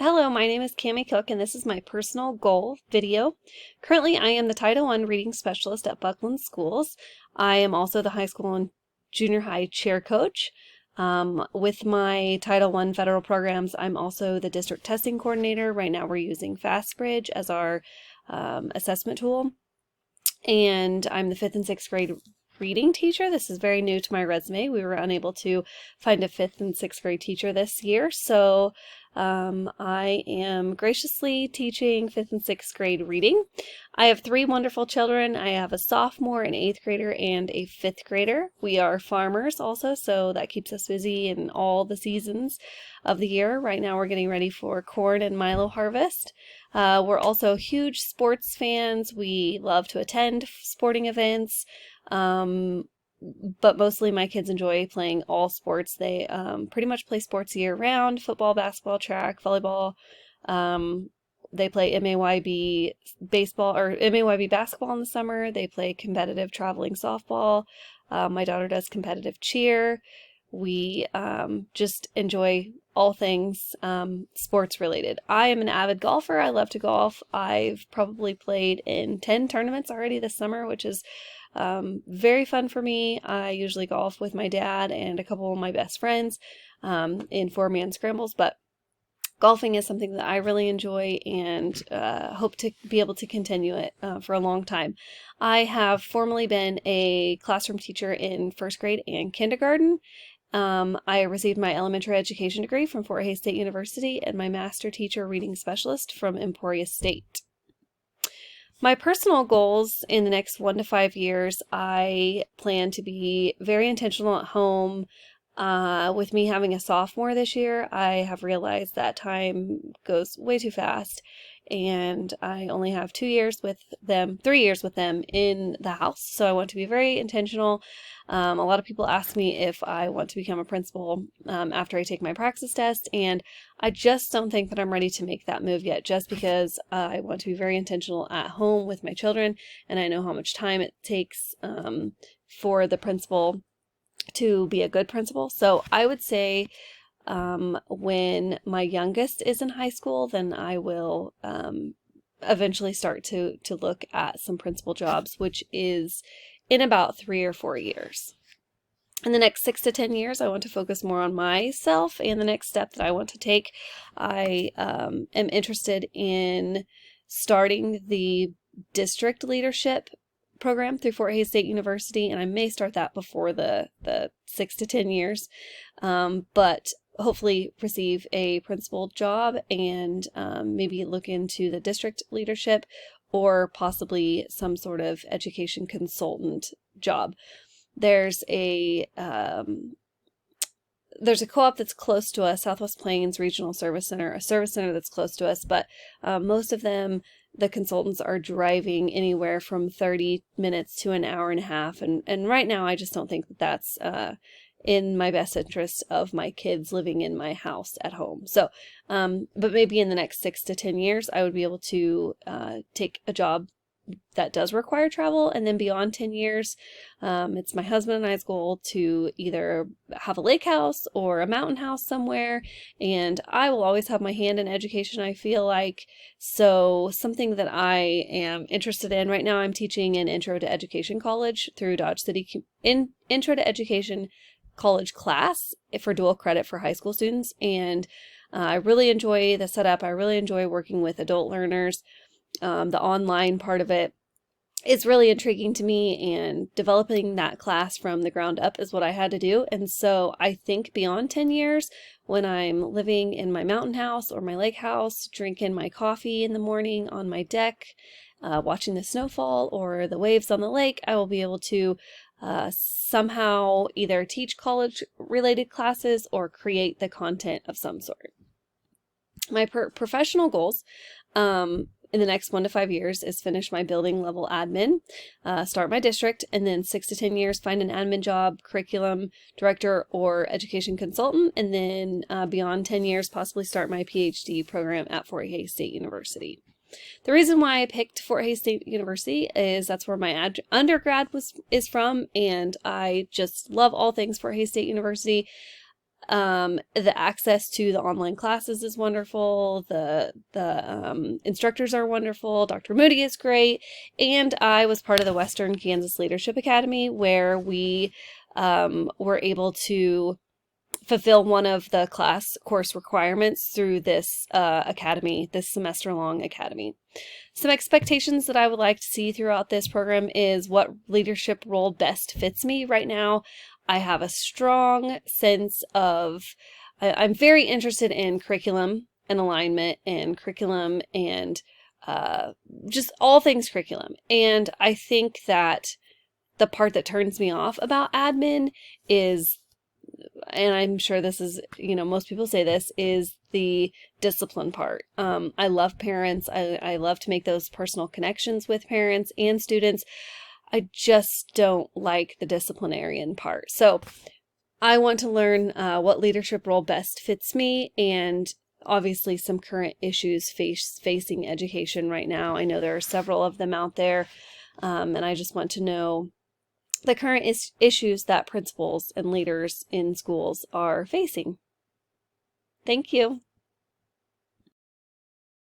Hello, my name is Cami Cook, and this is my personal goal video. Currently, I am the Title I reading specialist at Buckland Schools. I am also the high school and junior high chair coach. With my Title I federal programs, I'm also the district testing coordinator. Right now, we're using FastBridge as our assessment tool, and I'm the 5th and 6th grade reading teacher. This is very new to my resume. We were unable to find a 5th and 6th grade teacher this year, so I am graciously teaching 5th and 6th grade reading. I have 3 wonderful children. I have a sophomore, an 8th grader, and a 5th grader. We are farmers also, so that keeps us busy in all the seasons of the year. Right now we're getting ready for corn and milo harvest. We're also huge sports fans. We love to attend sporting events. But mostly my kids enjoy playing all sports. They pretty much play sports year round: football, basketball, track, volleyball. They play MAYB baseball or MAYB basketball in the summer. They play competitive traveling softball. My daughter does competitive cheer. We just enjoy all things sports related. I am an avid golfer. I love to golf. I've probably played in 10 tournaments already this summer, which is very fun for me. I usually golf with my dad and a couple of my best friends in 4-man scrambles, but golfing is something that I really enjoy and hope to be able to continue it for a long time. I have formerly been a classroom teacher in 1st grade and kindergarten. I received my elementary education degree from Fort Hays State University and my master teacher reading specialist from Emporia State. My personal goals in the next 1 to 5 years, I plan to be very intentional at home. With me having a sophomore this year, I have realized that time goes way too fast, and I only have 3 years with them in the house, so I want to be very intentional. A lot of people ask me if I want to become a principal after I take my praxis test, and I just don't think that I'm ready to make that move yet, just because I want to be very intentional at home with my children, and I know how much time it takes for the principal to be a good principal. So I would say when my youngest is in high school, then I will eventually start to look at some principal jobs, which is in about 3 or 4 years. In the next 6 to 10 years, I want to focus more on myself and the next step that I want to take. I am interested in starting the district leadership program through Fort Hays State University, and I may start that before the 6 to 10 years, but hopefully receive a principal job and maybe look into the district leadership or possibly some sort of education consultant job. There's a co-op that's close to us, Southwest Plains Regional Service Center, a service center that's close to us, but most of them, the consultants are driving anywhere from 30 minutes to an hour and a half, and right now I just don't think that that's in my best interest of my kids living in my house at home. So, but maybe in the next 6 to 10 years, I would be able to take a job that does require travel, and then beyond 10 years, it's my husband and I's goal to either have a lake house or a mountain house somewhere, and I will always have my hand in education, I feel like. So something that I am interested in right now, I'm teaching an Intro to Education college through Dodge City Intro to Education college class for dual credit for high school students, and I really enjoy the setup. I really enjoy working with adult learners. The online part of it is really intriguing to me, and developing that class from the ground up is what I had to do. And so I think beyond 10 years, when I'm living in my mountain house or my lake house, drinking my coffee in the morning on my deck, watching the snowfall or the waves on the lake, I will be able to somehow either teach college-related classes or create the content of some sort. My professional goals in the next 1 to 5 years is finish my building level admin, start my district, and then 6 to 10 years find an admin job, curriculum director, or education consultant, and then beyond 10 years possibly start my PhD program at Fort Hays State University. The reason why I picked Fort Hays State University is that's where my undergrad is from, and I just love all things Fort Hays State University. The access to the online classes is wonderful. The instructors are wonderful. Dr. Moody is great. And I was part of the Western Kansas Leadership Academy, where we were able to fulfill one of the course requirements through this academy, this semester-long academy. Some expectations that I would like to see throughout this program is what leadership role best fits me right now. I have a strong sense of, I'm very interested in curriculum and alignment and curriculum and just all things curriculum. And I think that the part that turns me off about admin is, and I'm sure this is, most people say this, is the discipline part. I love parents. I love to make those personal connections with parents and students. I just don't like the disciplinarian part. So I want to learn what leadership role best fits me, and obviously some current issues facing education right now. I know there are several of them out there, and I just want to know the current issues that principals and leaders in schools are facing. Thank you.